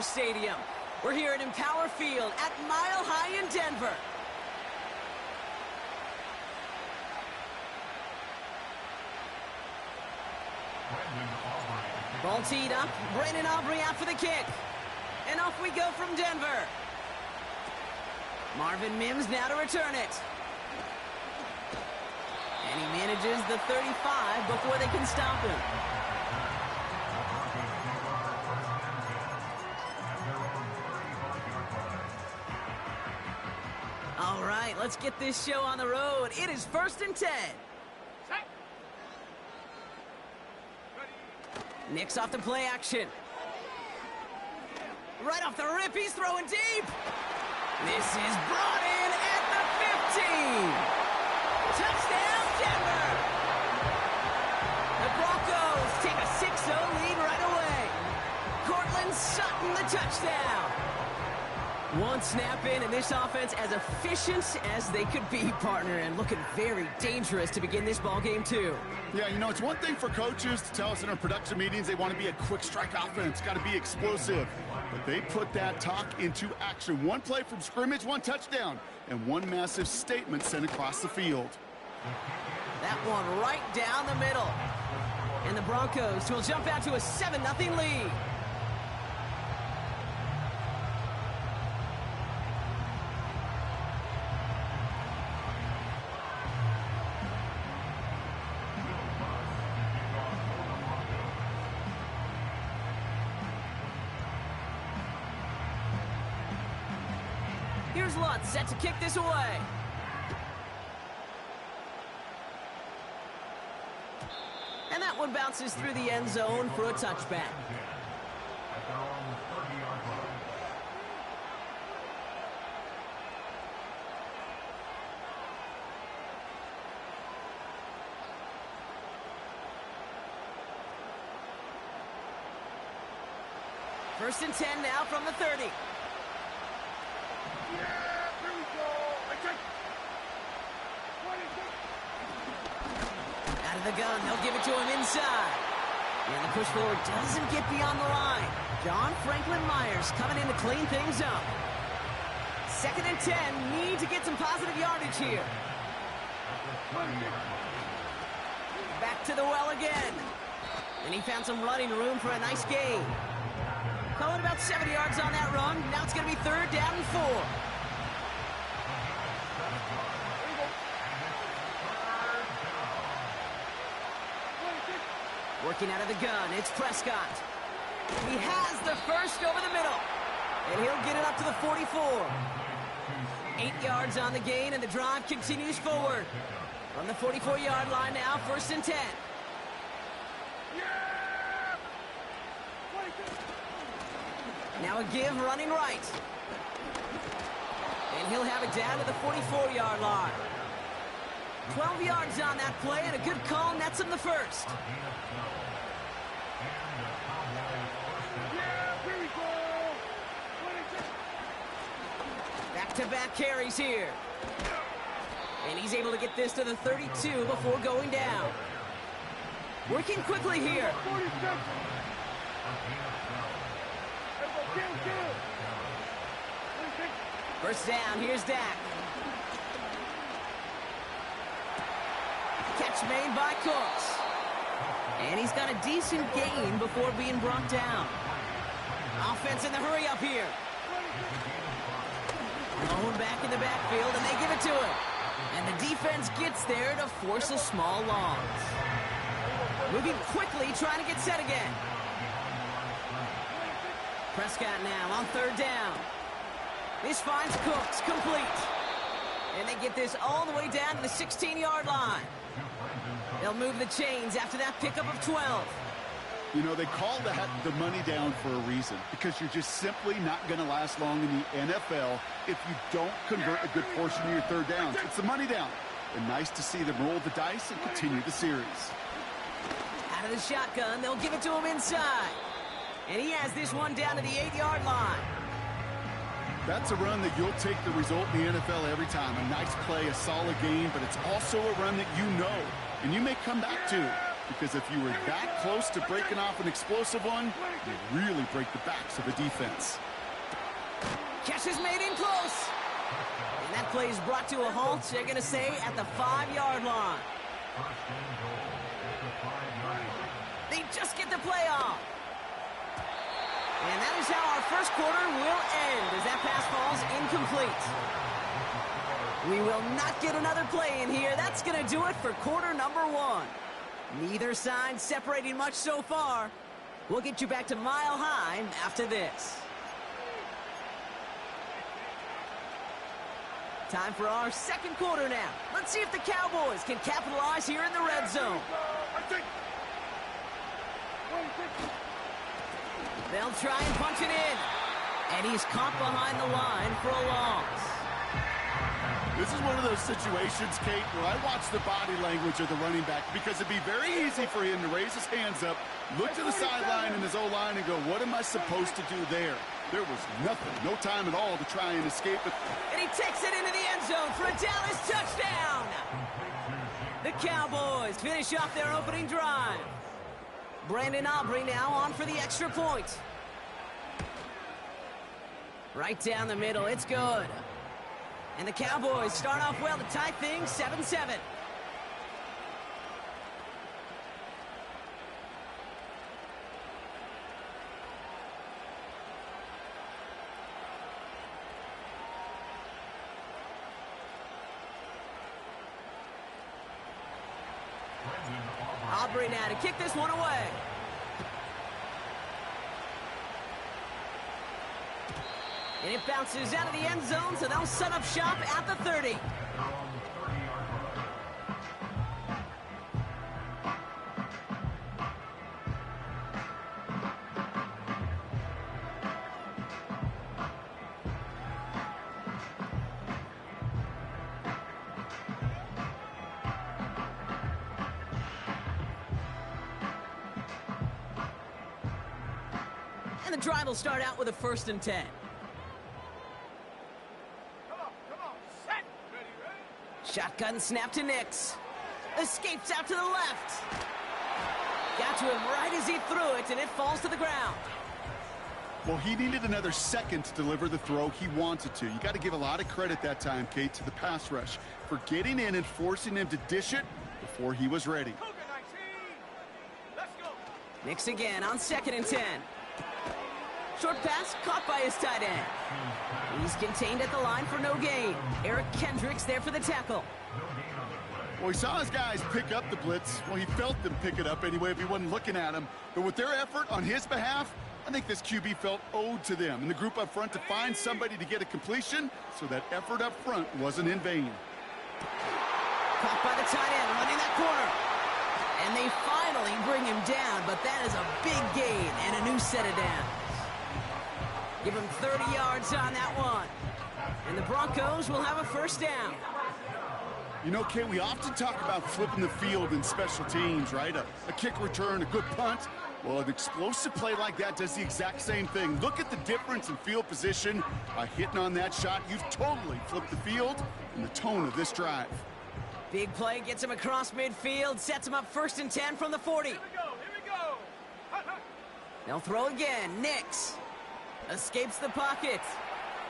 Empower Stadium. We're here at Empower Field at Mile High in Denver. Ball teed up. Brandon Aubrey out for the kick. And off we go from Denver. Marvin Mims now to return it. And he manages the 35 before they can stop him. All right, let's get this show on the road. It is 1st and 10. Nicks off the play action. Right off the rip, he's throwing deep. This is brought in at the 15. Touchdown, Denver. The Broncos take a 6-0 lead right away. Cortland Sutton, the touchdown. One snap in, and this offense as efficient as they could be, partner, and looking very dangerous to begin this ball game too. Yeah, you know, it's one thing for coaches to tell us in our production meetings they want to be a quick strike offense, got to be explosive. But they put that talk into action. One play from scrimmage, one touchdown, and one massive statement sent across the field. That one right down the middle. And the Broncos will jump out to a 7-0 lead. Here's Lutz set to kick this away. And that one bounces through the end zone for a touchback. First and 10 now from the 30. Out of the gun, they'll give it to him inside. And the push forward doesn't get beyond the line. John Franklin Myers coming in to clean things up. 2nd and 10, need to get some positive yardage here. Back to the well again. And he found some running room for a nice gain. Calling about 70 yards on that run. Now it's going to be 3rd down and 4. Working out of the gun, it's Prescott. He has the first over the middle. And he'll get it up to the 44. 8 yards on the gain, and the drive continues forward. From the 44-yard line now, 1st and 10. Now a give running right. And he'll have it down to the 44-yard line. 12 yards on that play, and a good call nets him the first. Back-to-back carries here. And he's able to get this to the 32 before going down. Working quickly here. First down, here's Dak. Catch made by Cooks. And he's got a decent gain before being brought down. Offense in the hurry up here. Thrown back in the backfield, and they give it to him. And the defense gets there to force a small loss. Moving quickly, trying to get set again. Prescott now on 3rd down. This finds Cooks complete. And they get this all the way down to the 16-yard line. They'll move the chains after that pickup of 12. You know, they call that the money down for a reason, because you're just simply not going to last long in the NFL if you don't convert a good portion of your 3rd downs. It's the money down. And nice to see them roll the dice and continue the series. Out of the shotgun, they'll give it to him inside. And he has this one down to the 8-yard line. That's a run that you'll take the result in the NFL every time. A nice play, a solid game, but it's also a run that you know and you may come back to. because if you were that close to breaking off an explosive one, you really break the backs of the defense. Catch is made in close. And that play is brought to a halt, they're going to say, at the 5-yard line. They just get the play off. And that is how our first quarter will end as that pass falls incomplete. We will not get another play in here. That's going to do it for quarter number 1. Neither side separating much so far. We'll get you back to Mile High after this. Time for our second quarter now. Let's see if the Cowboys can capitalize here in the red zone. They'll try and punch it in. And he's caught behind the line for a loss. This is one of those situations, Kate, where I watch the body language of the running back because it'd be very easy for him to raise his hands up, look to the sideline in his O-line and go, what am I supposed to do there? There was nothing, no time at all to try and escape it. And he takes it into the end zone for a Dallas touchdown. The Cowboys finish off their opening drive. Brandon Aubrey now on for the extra point. Right down the middle, it's good. And the Cowboys start off well to tie things 7-7. Aubrey now to kick this one away. And it bounces out of the end zone, so they'll set up shop at the 30. And the drive will start out with a 1st and 10. Shotgun snap to Nix. Escapes out to the left. Got to him right as he threw it, and it falls to the ground. Well, he needed another second to deliver the throw he wanted to. You got to give a lot of credit that time, Kate, to the pass rush for getting in and forcing him to dish it before he was ready. Nix again on 2nd and 10. Short pass caught by his tight end. He's contained at the line for no gain. Eric Kendricks there for the tackle. Well, he saw his guys pick up the blitz. Well, he felt them pick it up anyway if he wasn't looking at him. But with their effort on his behalf, I think this QB felt owed to them and the group up front to find somebody to get a completion so that effort up front wasn't in vain. Caught by the tight end, running that corner. And they finally bring him down, but that is a big gain and a new set of downs. Give him 30 yards on that one. And the Broncos will have a 1st down. You know, Kay, we often talk about flipping the field in special teams, right? A kick return, a good punt. Well, an explosive play like that does the exact same thing. Look at the difference in field position. By hitting on that shot, you've totally flipped the field and the tone of this drive. Big play gets him across midfield, sets him up 1st and 10 from the 40. Here we go. They'll throw again. Nix escapes the pocket.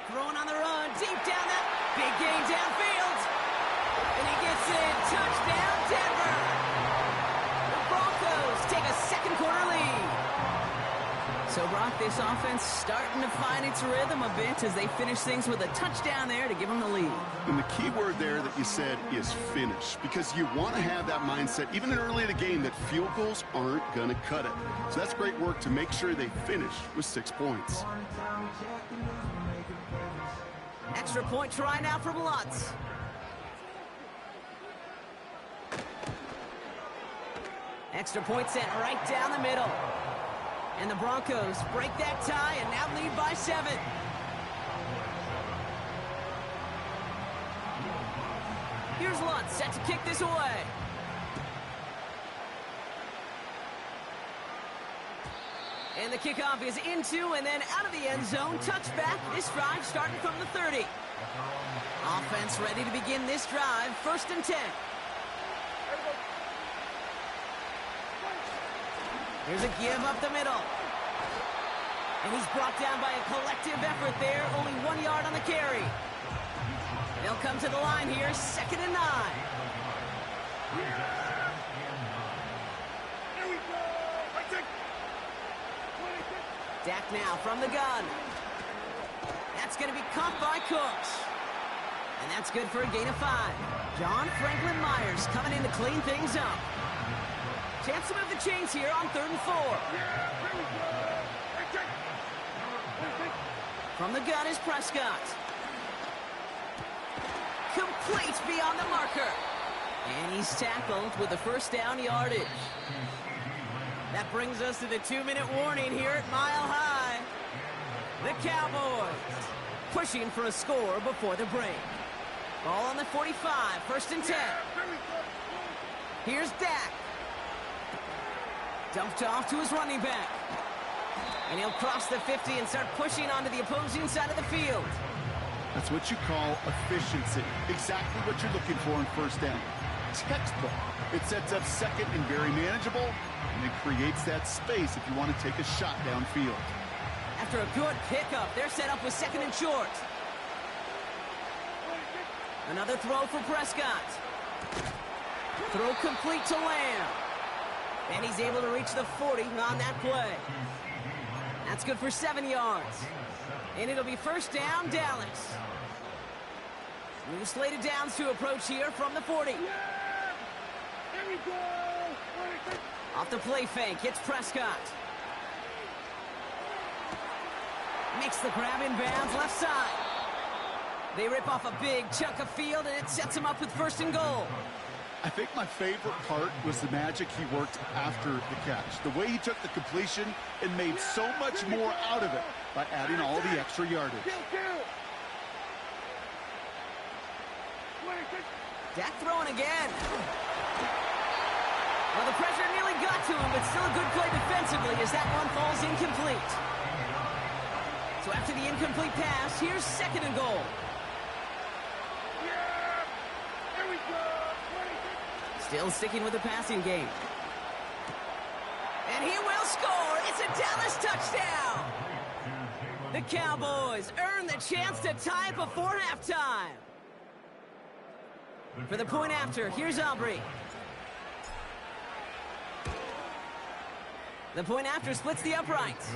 Throwing on the run, deep down that big gain downfield. And he gets in. Touchdown, Denver. The Broncos take a 2nd quarter lead. So, Brock, this offense starting to find its rhythm a bit as they finish things with a touchdown there to give them the lead. And the key word there that you said is finish, because you want to have that mindset, even early in the game, that field goals aren't going to cut it. So that's great work to make sure they finish with 6 points. Extra point try now from Lutz. Extra point sent right down the middle. And the Broncos break that tie and now lead by 7. Here's Lutz set to kick this away. And the kickoff is into and then out of the end zone. Touchback. This drive starting from the 30. Offense ready to begin this drive. 1st and 10. Here's a give up the middle. And he's brought down by a collective effort there. Only 1 yard on the carry. They'll come to the line here, 2nd and 9. Dak now from the gun. That's going to be caught by Cooks. And that's good for a gain of 5. John Franklin Myers coming in to clean things up. Chance to move the chains here on 3rd and 4. From the gun is Prescott. Complete beyond the marker. And he's tackled with the first down yardage. That brings us to the 2-minute warning here at Mile High. The Cowboys pushing for a score before the break. Ball on the 45, 1st and 10. Here's Dak. Dumped off to his running back. And he'll cross the 50 and start pushing onto the opposing side of the field. That's what you call efficiency. Exactly what you're looking for in 1st down. Textbook. It sets up 2nd and very manageable, and it creates that space if you want to take a shot downfield. After a good pickup, they're set up with 2nd and short. Another throw for Prescott. Throw complete to Lamb. And he's able to reach the 40 on that play. That's good for 7 yards. And it'll be 1st down, Dallas. New slated downs to approach here from the 40. Off the play fake, hits Prescott. Makes the grab in bounds left side. They rip off a big chunk of field, and it sets him up with 1st and goal. I think my favorite part was the magic he worked after the catch. The way he took the completion and made so much more out of it by adding all the extra yardage. Dak throwing again. Well, the pressure nearly got to him, but still a good play defensively as that one falls incomplete. So after the incomplete pass, here's 2nd and goal. Still sticking with the passing game. And he will score. It's a Dallas touchdown. The Cowboys earn the chance to tie it before halftime. For the point after, here's Aubrey. The point after splits the uprights.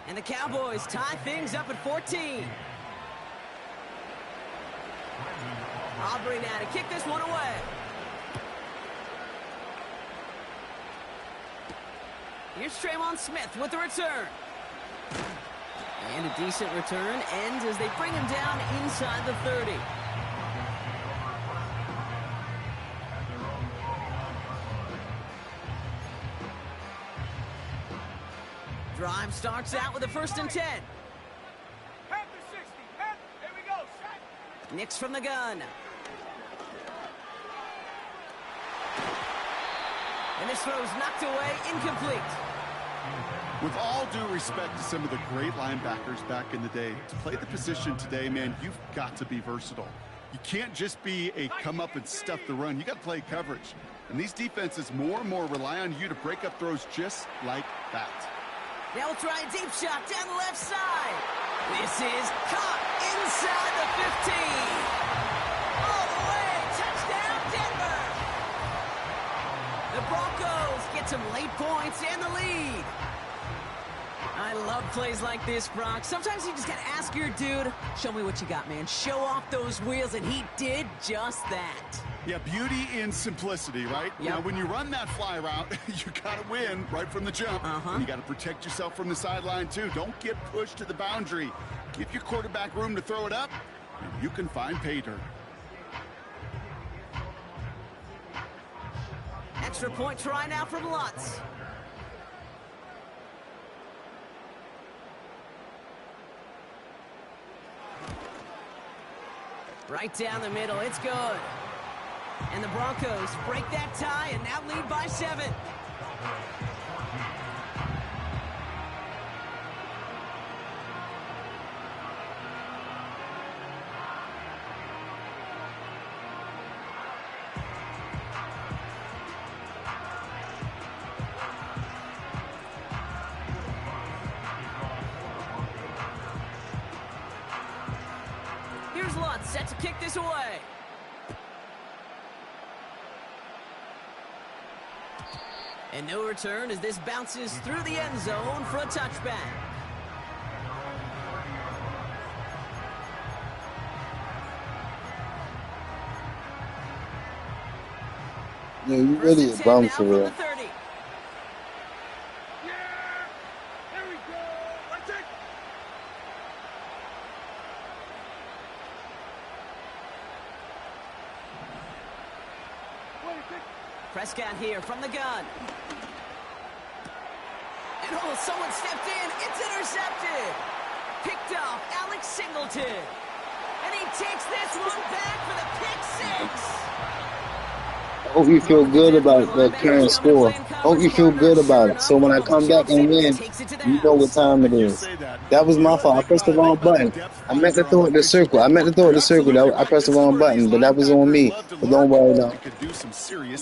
And the Cowboys tie things up at 14. Aubrey now to kick this one away. Here's Traymon Smith with the return. And a decent return ends as they bring him down inside the 30. Drive starts out with a 1st and 10. Half the 60. Here we go. Shot. Nix from the gun. And this throw's knocked away, incomplete. With all due respect to some of the great linebackers back in the day, to play the position today, man, you've got to be versatile. You can't just be a come up and stuff the run. You got to play coverage. And these defenses more and more rely on you to break up throws just like that. Now we'll try a deep shot down the left side. This is caught inside the 15. All the way, touchdown Denver. The Broncos get some late points and the lead. I love plays like this, Brock. Sometimes you just got to ask your dude, show me what you got, man. Show off those wheels, and he did just that. Yeah, beauty in simplicity, right? Yep. Now, when you run that fly route, you got to win right from the jump. And you got to protect yourself from the sideline, too. Don't get pushed to the boundary. Give your quarterback room to throw it up, and you can find pay dirt. Extra point try now from Lutz. Right down the middle, it's good. And the Broncos break that tie and now lead by 7. out, set to kick this away. And no return as this bounces through the end zone for a touchback. Yeah, you really a bum for real. Yeah! Here we go! Let's take. Prescott here from the gun. And oh, someone stepped in. It's intercepted. Picked off Alex Singleton. And he takes this one back for the pick six. I hope you feel good about the current score. I hope you feel good about it. So when I come back and win, you know what time it is. That was my fault. I pressed the wrong button. I meant to throw it the circle. I pressed the wrong button, but that was on me. But don't worry now.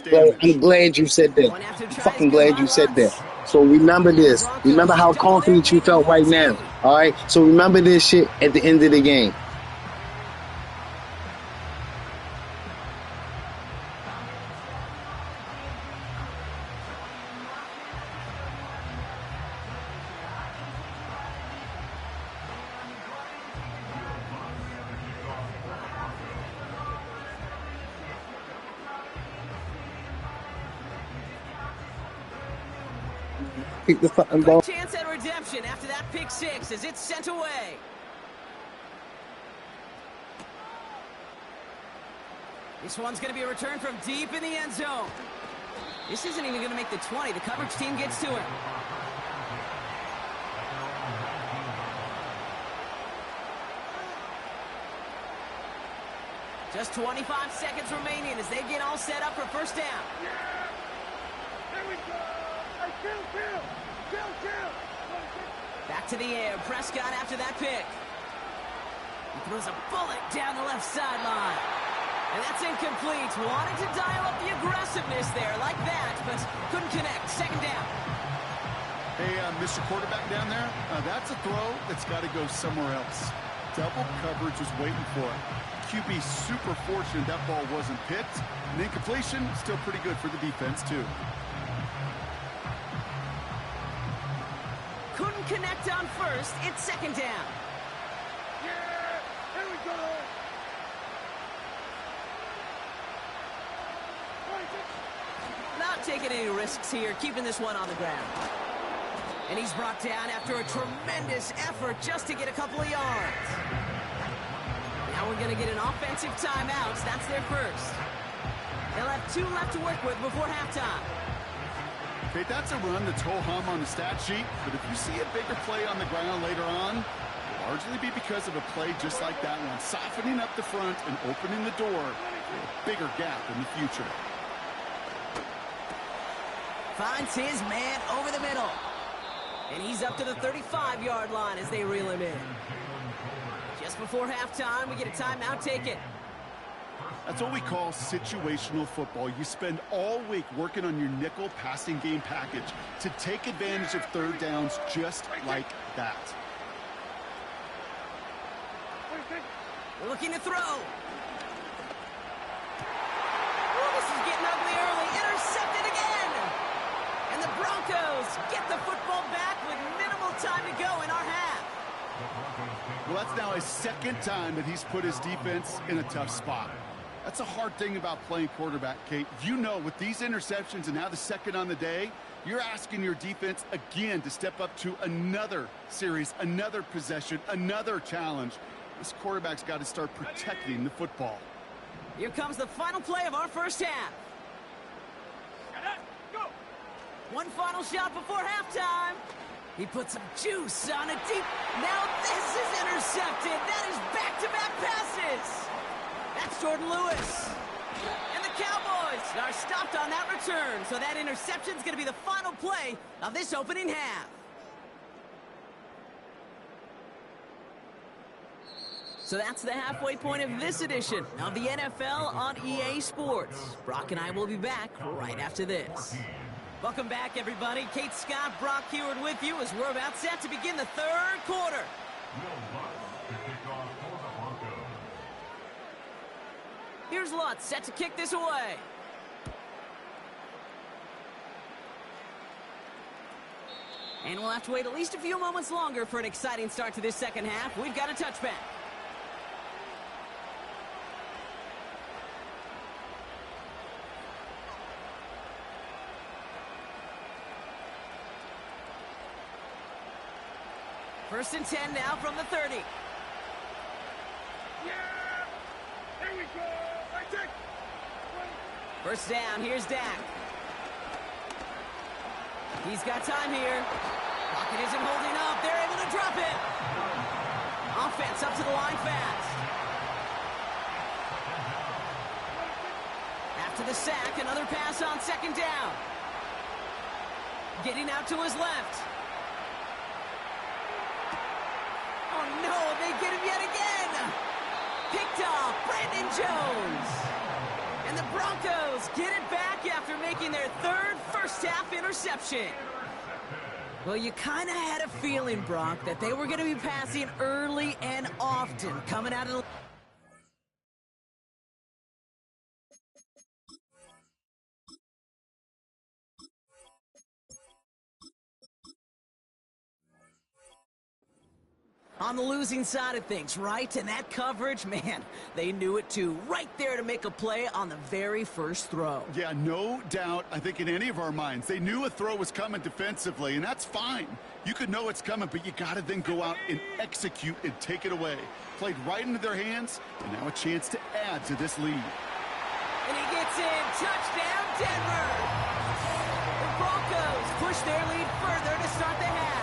But I'm glad you said that. I'm fucking glad you said that. So remember this. Remember how confident you felt right now. All right? So remember this shit at the end of the game. Keep the fucking ball. Good chance at redemption after that pick six as it's sent away. This one's going to be a return from deep in the end zone. This isn't even going to make the 20. The coverage team gets to it. Just 25 seconds remaining as they get all set up for first down. Yeah! Here we go! Kill! Back to the air. Prescott after that pick. He throws a bullet down the left sideline. And that's incomplete. Wanted to dial up the aggressiveness there like that, but couldn't connect. Second down. Hey, Mr. Quarterback down there, that's a throw that's got to go somewhere else. Double coverage was waiting for it. QB super fortunate that ball wasn't picked. And incompletion, still pretty good for the defense, too. Couldn't connect on first. It's second down. Yeah! Here we go! Not taking any risks here, keeping this one on the ground. And he's brought down after a tremendous effort just to get a couple of yards. Now we're going to get an offensive timeout. That's their first. They'll have 2 left to work with before halftime. Okay, that's a run that's ho-hum on the stat sheet, but if you see a bigger play on the ground later on, it'll largely be because of a play just like that one, softening up the front and opening the door for a bigger gap in the future. Finds his man over the middle. And he's up to the 35-yard line as they reel him in. Just before halftime, we get a timeout taken. That's what we call situational football. You spend all week working on your nickel passing game package to take advantage of third downs just like that. Looking to throw. Ooh, this is getting ugly early. Intercepted again. And the Broncos get the football back with minimal time to go in our half. Well, that's now his second time that he's put his defense in a tough spot. That's a hard thing about playing quarterback, Kate. You know, with these interceptions and now the second on the day, you're asking your defense again to step up to another series, another possession, another challenge. This quarterback's got to start protecting the football. Here comes the final play of our first half. Go! One final shot before halftime. He puts some juice on it deep. Now this is intercepted. That is back-to-back passes. That's Jordan Lewis. And the Cowboys are stopped on that return. So that interception is going to be the final play of this opening half. So that's the halfway point of this edition of the NFL on EA Sports. Brock and I will be back right after this. Welcome back, everybody. Kate Scott, Brock Heward with you as we're about set to begin the third quarter. Here's Lutz, set to kick this away. And we'll have to wait at least a few moments longer for an exciting start to this second half. We've got a touchback. First and 10 now from the 30. Yeah! Here we go! I take... First down, here's Dak. He's got time here. Pocket isn't holding up. They're able to drop it. Offense up to the line fast. After the sack, another pass on second down. Getting out to his left. Oh no, they get him yet again. Picked off Brandon Jones. And the Broncos get it back after making their third first-half interception. Well, you kind of had a feeling, Brock, that they were going to be passing early and often coming out of the... On the losing side of things, right? And that coverage, man, they knew it too. Right there to make a play on the very first throw. Yeah, no doubt, I think in any of our minds, they knew a throw was coming defensively, and that's fine. You could know it's coming, but you got to then go out and execute and take it away. Played right into their hands, and now a chance to add to this lead. And he gets in. Touchdown, Denver! The Broncos push their lead further to start the half.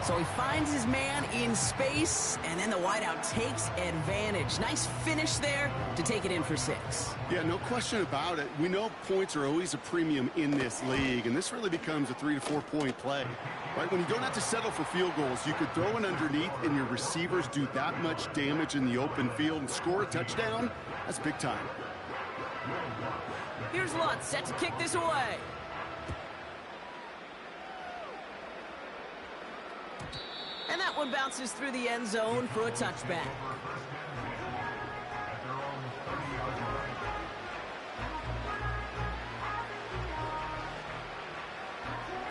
So he finds his man in space, and then the wideout takes advantage. Nice finish there to take it in for 6. Yeah, no question about it. We know points are always a premium in this league, and this really becomes a 3 to 4 point play. Right? When you don't have to settle for field goals, you could throw it underneath, and your receivers do that much damage in the open field and score a touchdown. That's big time. Here's Lutz, set to kick this away. And that one bounces through the end zone for a touchback.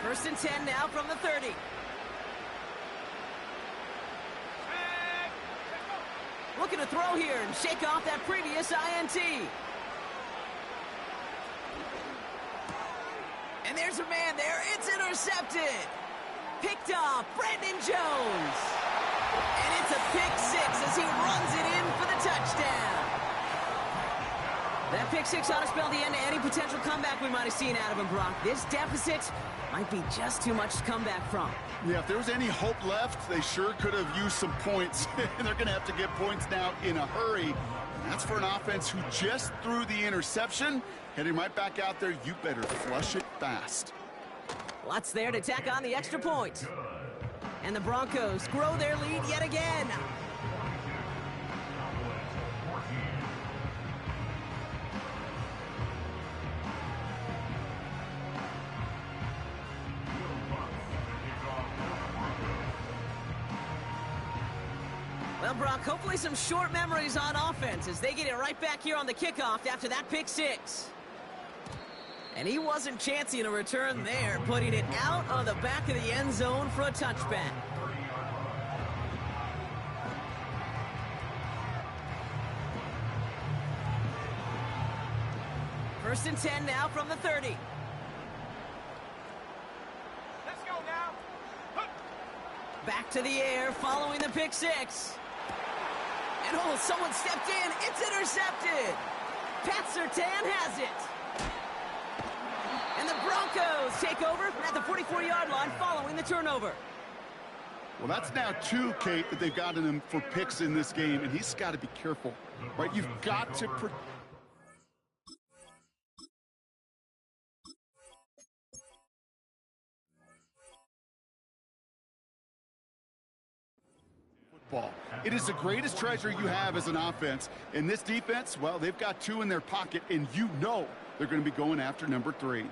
First and 10 now from the 30. Looking to throw here and shake off that previous INT. And there's a man there. It's intercepted. Picked off Brandon Jones. And it's a pick 6 as he runs it in for the touchdown. That pick 6 ought to spell the end to any potential comeback we might have seen out of him, Brock. This deficit might be just too much to come back from. Yeah, if there was any hope left, they sure could have used some points. And they're going to have to get points now in a hurry. And that's for an offense who just threw the interception. Heading right back out there, you better flush it fast. Lutz there to tack on the extra point. And the Broncos grow their lead yet again. Well, Brock, hopefully some short memories on offense as they get it right back here on the kickoff after that pick 6. And he wasn't chancing a return there, putting it out on the back of the end zone for a touchback. First and 10 now from the 30. Let's go now. Back to the air following the pick 6. And oh, someone stepped in. It's intercepted. Pat Surtain has it. And the Broncos take over at the 44-yard line following the turnover. Well, that's now 2, Kate, that they've gotten him for picks in this game, and he's got to be careful, right? You've got to... Football. It is the greatest treasure you have as an offense. In this defense, well, they've got 2 in their pocket, and you know they're going to be going after number 3.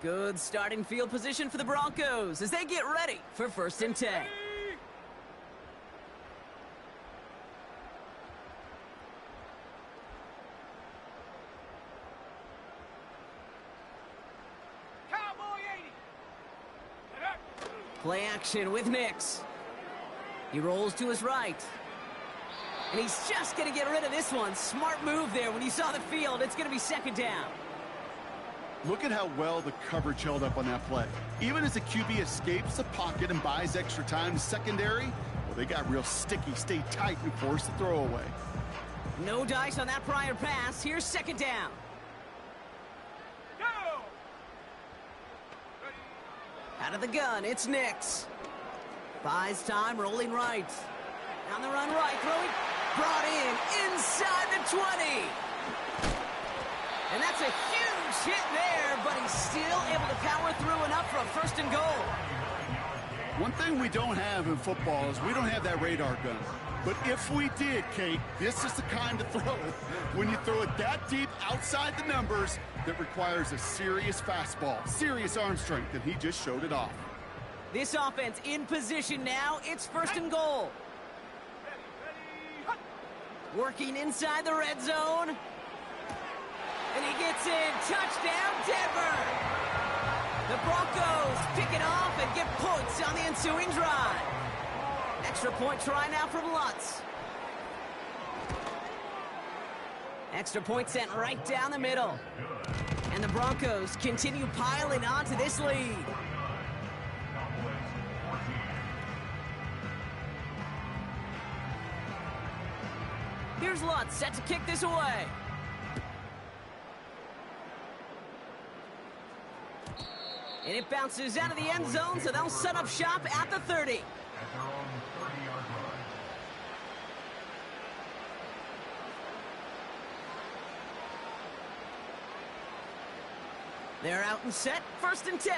Good starting field position for the Broncos as they get ready for 1st and 10. Cowboy 80. Play action with Nix. He rolls to his right. And he's just going to get rid of this one. Smart move there when he saw the field. It's going to be 2nd down. Look at how well the coverage held up on that play. Even as the QB escapes the pocket and buys extra time to secondary, well, they got real sticky, stayed tight, and forced the throw away. No dice on that prior pass. Here's 2nd down. Go! Out of the gun, it's Nix. Buys time, rolling right. On the run right, throwing. Brought in inside the 20. And that's a huge hit there, but he's still able to power through enough for a 1st and goal. One thing we don't have in football is we don't have that radar gun. But if we did, Kate, this is the kind of throw, when you throw it that deep outside the numbers, that requires a serious fastball, serious arm strength, and he just showed it off. This offense in position now. It's 1st and goal. Working inside the red zone. And he gets in. Touchdown, Denver. The Broncos pick it off and get points on the ensuing drive. Extra point try now from Lutz. Extra point sent right down the middle. And the Broncos continue piling onto this lead. Here's Lutz set to kick this away. And it bounces out of the end zone, so they'll set up shop at the 30. They're out and set, 1st and 10.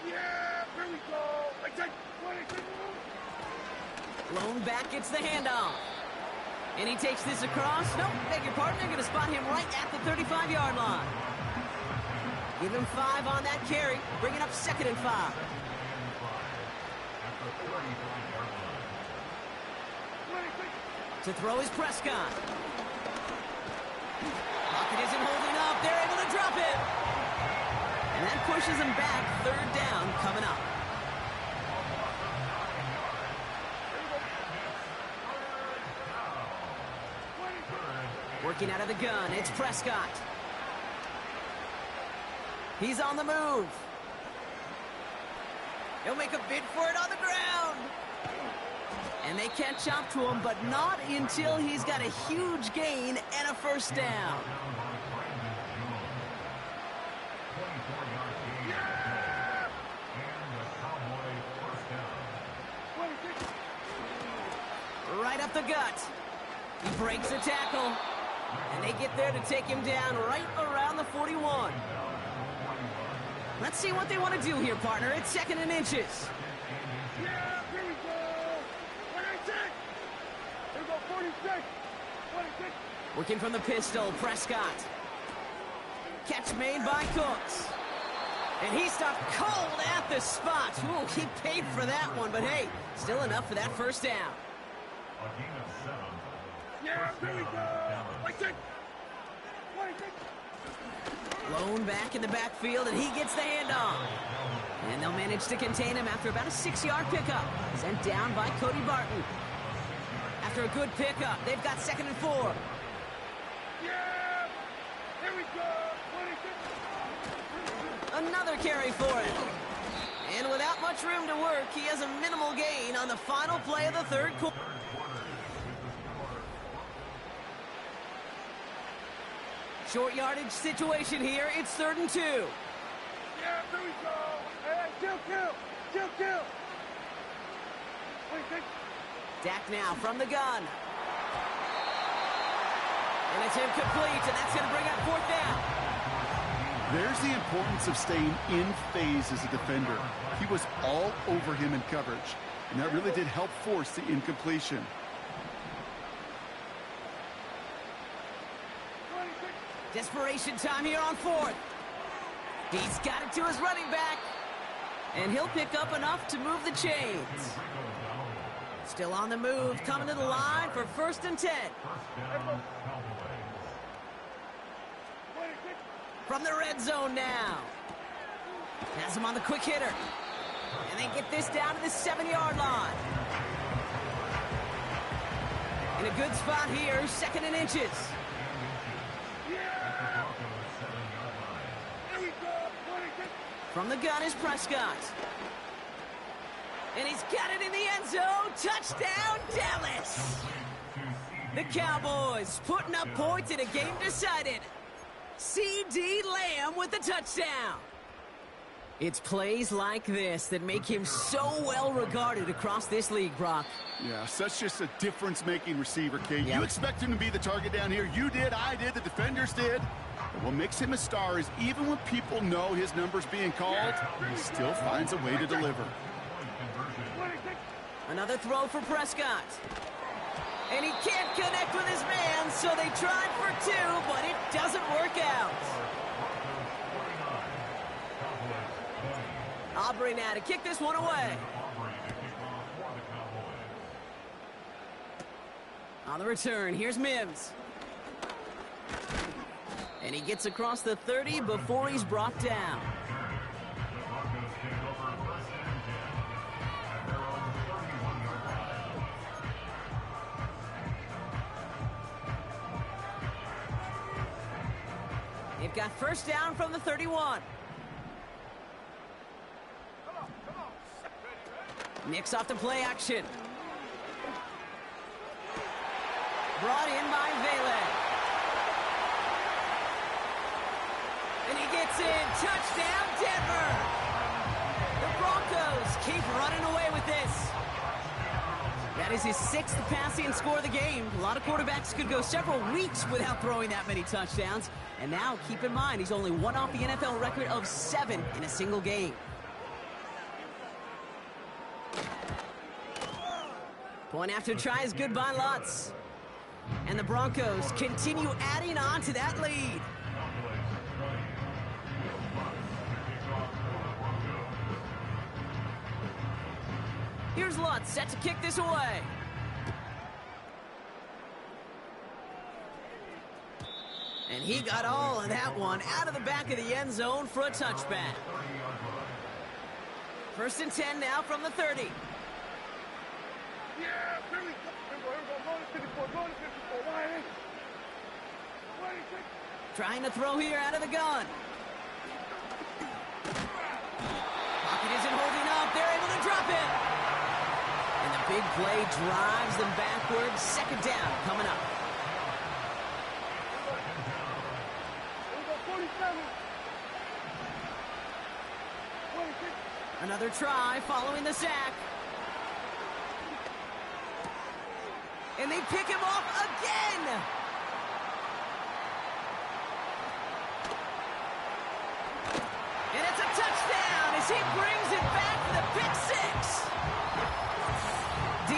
Yeah, here we go. Like that. Blown back gets the handoff. And he takes this across. Nope, beg your pardon. They're going to spot him right at the 35-yard line. Give him 5 on that carry. Bring it up 2nd and 5. To throw is Prescott. Pocket isn't holding up. They're able to drop it. And that pushes him back. 3rd down coming up. Working out of the gun, it's Prescott. He's on the move. He'll make a bid for it on the ground. And they catch up to him, but not until he's got a huge gain and a 1st down. Right up the gut. He breaks the tackle. And they get there to take him down right around the 41. Let's see what they want to do here, partner. It's 2nd and inches. Yeah, here we go. 46. Here we go, 46. 46. Working from the pistol, Prescott. Catch made by Cooks. And he stopped cold at the spot. Ooh, he paid for that one, but hey, still enough for that 1st down. Yeah, here we go. Like that. 46. Blown back in the backfield, and he gets the handoff. And they'll manage to contain him after about a 6-yard pickup. Sent down by Cody Barton. After a good pickup, they've got 2nd and 4. Yeah! Here we go! 26. Another carry for him. And without much room to work, he has a minimal gain on the final play of the 3rd quarter. Short yardage situation here. It's 3rd and 2. Yeah, here we go. Hey, kill. 26. Dak now from the gun. And it's incomplete, and that's going to bring up 4th down. There's the importance of staying in phase as a defender. He was all over him in coverage, and that really did help force the incompletion. Desperation time here on 4th. He's got it to his running back. And he'll pick up enough to move the chains. Still on the move, coming to the line for 1st and 10. From the red zone now. Has him on the quick hitter. And they get this down to the 7-yard line. In a good spot here, 2nd and inches. From the gun is Prescott. And he's got it in the end zone. Touchdown, Dallas. The Cowboys putting up points in a game decided. C.D. Lamb with the touchdown. It's plays like this that make him so well regarded across this league, Brock. Yeah, such just a difference-making receiver, Kate. Yep. You expect him to be the target down here. You did, I did, the defenders did. But what makes him a star is even when people know his number's being called, he still finds a way to deliver. Another throw for Prescott. And he can't connect with his man, so they tried for 2, but it doesn't work out. Aubrey now to kick this one away. On the return, here's Mims. And he gets across the 30 before he's brought down. They've got 1st down from the 31. Mix off the play action. Brought in by Vele. And he gets in. Touchdown, Denver. The Broncos keep running away with this. That is his 6th passing score of the game. A lot of quarterbacks could go several weeks without throwing that many touchdowns. And now, keep in mind, he's only one off the NFL record of 7 in a single game. Point after try is good by Lutz. And the Broncos continue adding on to that lead. Here's Lutz set to kick this away. And he got all of that one out of the back of the end zone for a touchback. 1st and 10 now from the 30. Trying to throw here out of the gun. Pocket isn't holding up. They're able to drop it. And the big play drives them backwards. 2nd down coming up. Another try following the sack. And they pick him off again. And it's a touchdown as he brings it back for the pick 6.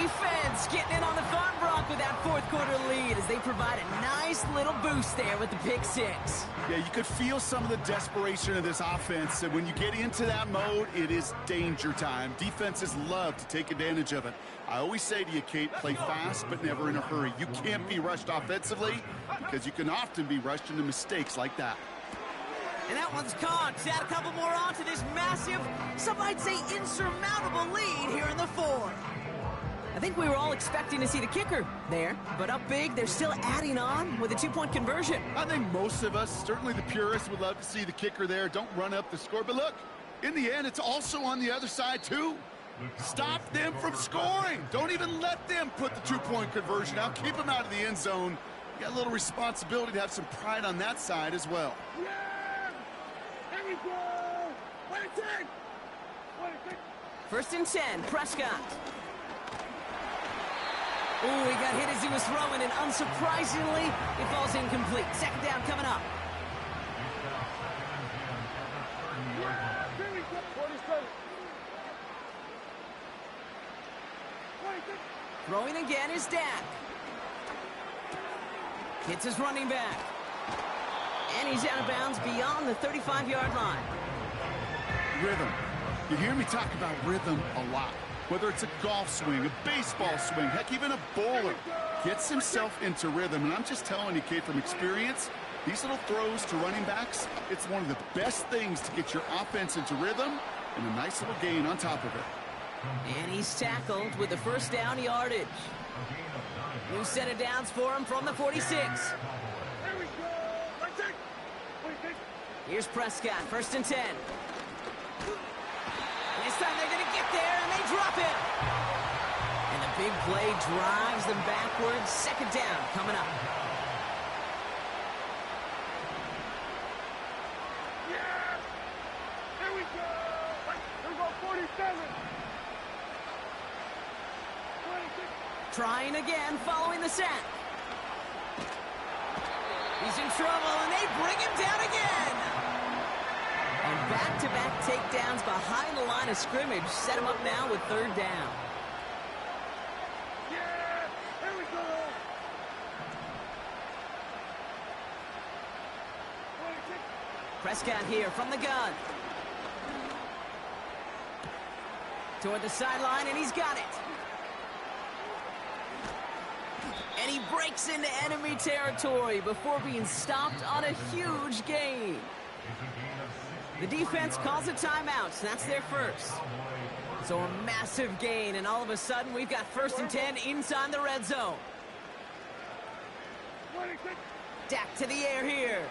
Defense getting in on the fun, Brock, with that 4th quarter lead as they provide a nice little boost there with the pick 6. Yeah, you could feel some of the desperation of this offense. And when you get into that mode, it is danger time. Defenses love to take advantage of it. I always say to you, Kate, play fast but never in a hurry. You can't be rushed offensively because you can often be rushed into mistakes like that. And that one's caught. Add a couple more on to this massive, some might say insurmountable lead here in the 4th. I think we were all expecting to see the kicker there, but up big, they're still adding on with a 2-point conversion. I think most of us, certainly the purists, would love to see the kicker there. Don't run up the score. But look, in the end, it's also on the other side, too. Stop them from scoring. Don't even let them put the 2-point conversion out. Keep them out of the end zone. You got a little responsibility to have some pride on that side as well. Yeah! Here we go! 1st and 10, Prescott. Ooh, he got hit as he was throwing, and unsurprisingly, it falls incomplete. 2nd down coming up. Throwing again is Dak. Hits his running back. And he's out of bounds beyond the 35-yard line. Rhythm. You hear me talk about rhythm a lot. Whether it's a golf swing, a baseball swing, heck, even a bowler gets himself into rhythm. And I'm just telling you, kid, from experience, these little throws to running backs, it's one of the best things to get your offense into rhythm and a nice little gain on top of it. And he's tackled with the first down yardage. New set of downs for him from the 46. There we go. Let's take. Here's Prescott, 1st and 10. This time they're going to get there, and they drop him. And the big play drives them backwards. 2nd down coming up. Yeah. There we go. Here we go, 47. 26. Trying again, following the sack. He's in trouble, and they bring him down again. And back-to-back takedowns behind the line of scrimmage set him up now with 3rd down. Yeah. There we go. 26. Prescott here from the gun. Toward the sideline, and he's got it. And he breaks into enemy territory before being stopped on a huge gain. The defense calls a timeout, so that's their first. So a massive gain, and all of a sudden we've got 1st and 10 inside the red zone. 26. Dak to the air here.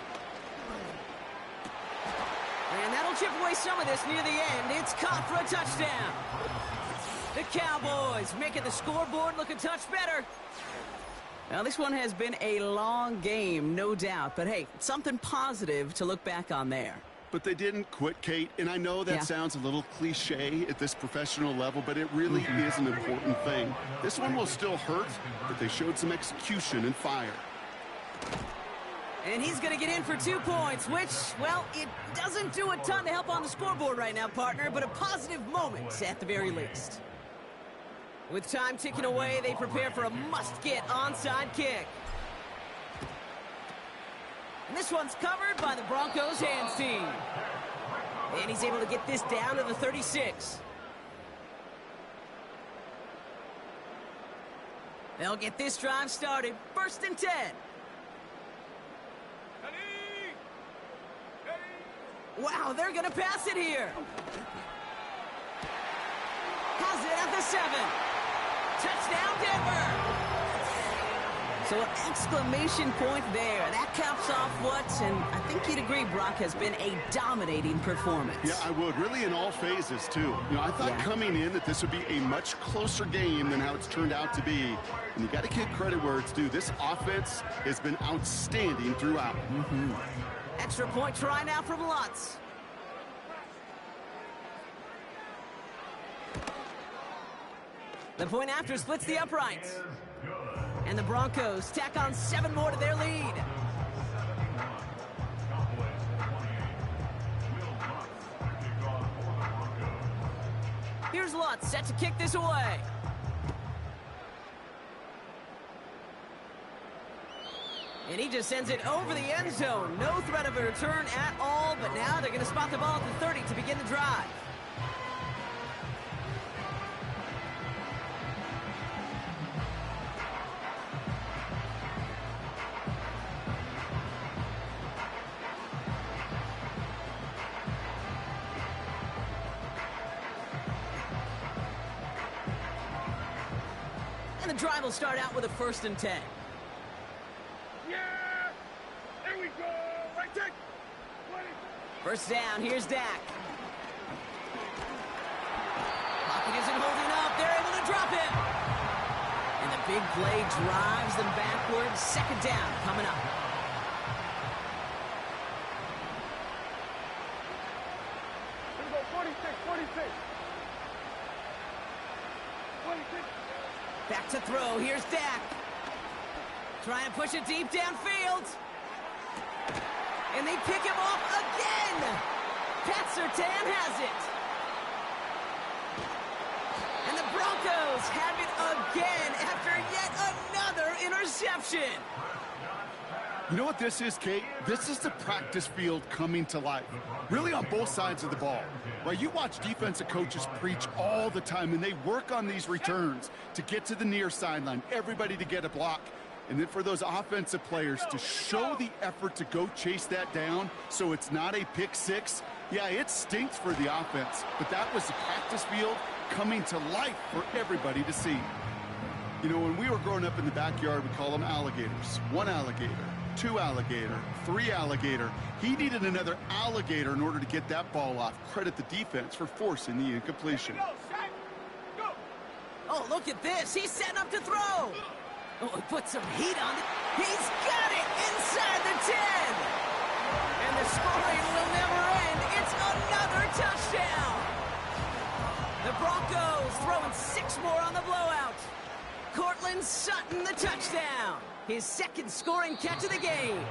And that'll chip away some of this near the end. It's caught for a touchdown. The Cowboys making the scoreboard look a touch better. Now, this one has been a long game, no doubt. But, hey, something positive to look back on there. But they didn't quit, Kate, and I know that sounds a little cliche at this professional level, but it really is an important thing. This one will still hurt, but they showed some execution and fire. And he's going to get in for 2 points, which, well, it doesn't do a ton to help on the scoreboard right now, partner, but a positive moment at the very least. With time ticking away, they prepare for a must-get onside kick. And this one's covered by the Broncos hands team. And he's able to get this down to the 36. They'll get this drive started. 1st and 10. Wow, they're going to pass it here. Has it at the 7. Touchdown, Denver. So an exclamation point there. That caps off what, and I think you'd agree, Brock, has been a dominating performance. Yeah, I would. Really in all phases, too. You know, I thought coming in that this would be a much closer game than how it's turned out to be. And you got to give credit where it's due. This offense has been outstanding throughout. Extra point try now from Lutz. The point after splits the uprights. And the Broncos tack on 7 more to their lead. Here's Lutz set to kick this away. And he just sends it over the end zone. No threat of a return at all, but now they're going to spot the ball at the 30 to begin the drive. And the drive will start out with a 1st and 10. Yeah! There we go! Right check! 20. 1st down, here's Dak. Pocket isn't holding up. They're able to drop it. And the big play drives them backwards. 2nd down coming up. Here we go, 46, 46. 26. Back to throw. Here's Dak. Trying to push it deep downfield. And they pick him off again. Pat Surtain has it. And the Broncos have it again after yet another interception. You know what this is, Kate? This is the practice field coming to life, really on both sides of the ball. Right? You watch defensive coaches preach all the time, and they work on these returns to get to the near sideline, everybody to get a block. And then for those offensive players to show the effort to go chase that down so it's not a pick six, yeah, it stinks for the offense, but that was the practice field coming to life for everybody to see. You know, when we were growing up in the backyard, we call them alligators. One alligator, two alligator, three alligator. He needed another alligator in order to get that ball off. Credit the defense for forcing the incompletion. Oh, look at this. He's setting up to throw. Oh, he put some heat on it. He's got it inside the 10. And the scoring will never end. It's another touchdown. The Broncos throwing 6 more on the blowout. Cortland Sutton, the touchdown. His second scoring catch of the game.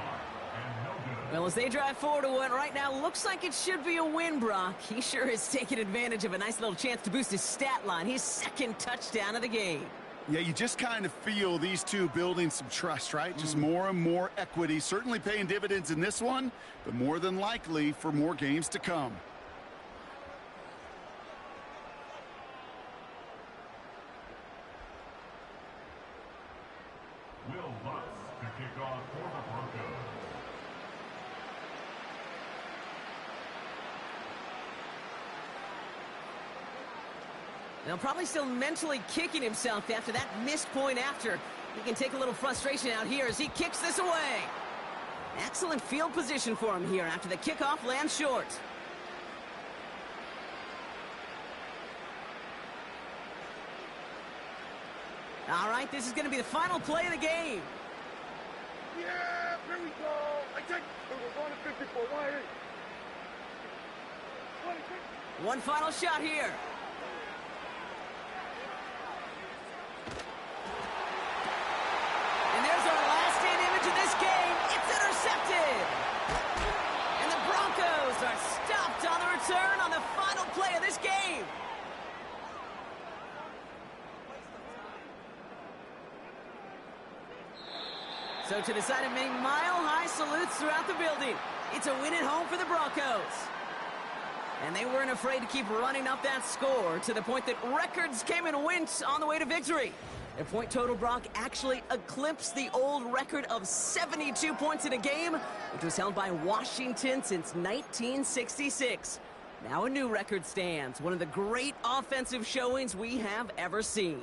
Well, as they drive forward to what right now looks like it should be a win, Brock. He sure is taking advantage of a nice little chance to boost his stat line. His second touchdown of the game. Yeah, you just kind of feel these two building some trust, right? Just more and more equity. Certainly paying dividends in this one, but more than likely for more games to come. Will Lutz to kick off for the Broncos. Now, probably still mentally kicking himself after that missed point after. He can take a little frustration out here as he kicks this away. Excellent field position for him here after the kickoff lands short. All right, this is going to be the final play of the game. Yeah, here we go. I take. We're going to 54. One final shot here. And there's our last-in image of this game. It's intercepted. And the Broncos are stopped on the return on the final play of this game. So to the side of many mile-high salutes throughout the building, it's a win at home for the Broncos. And they weren't afraid to keep running up that score to the point that records came and went on the way to victory. Their point total, Brock, actually eclipsed the old record of 72 points in a game, which was held by Washington since 1966. Now a new record stands, one of the great offensive showings we have ever seen.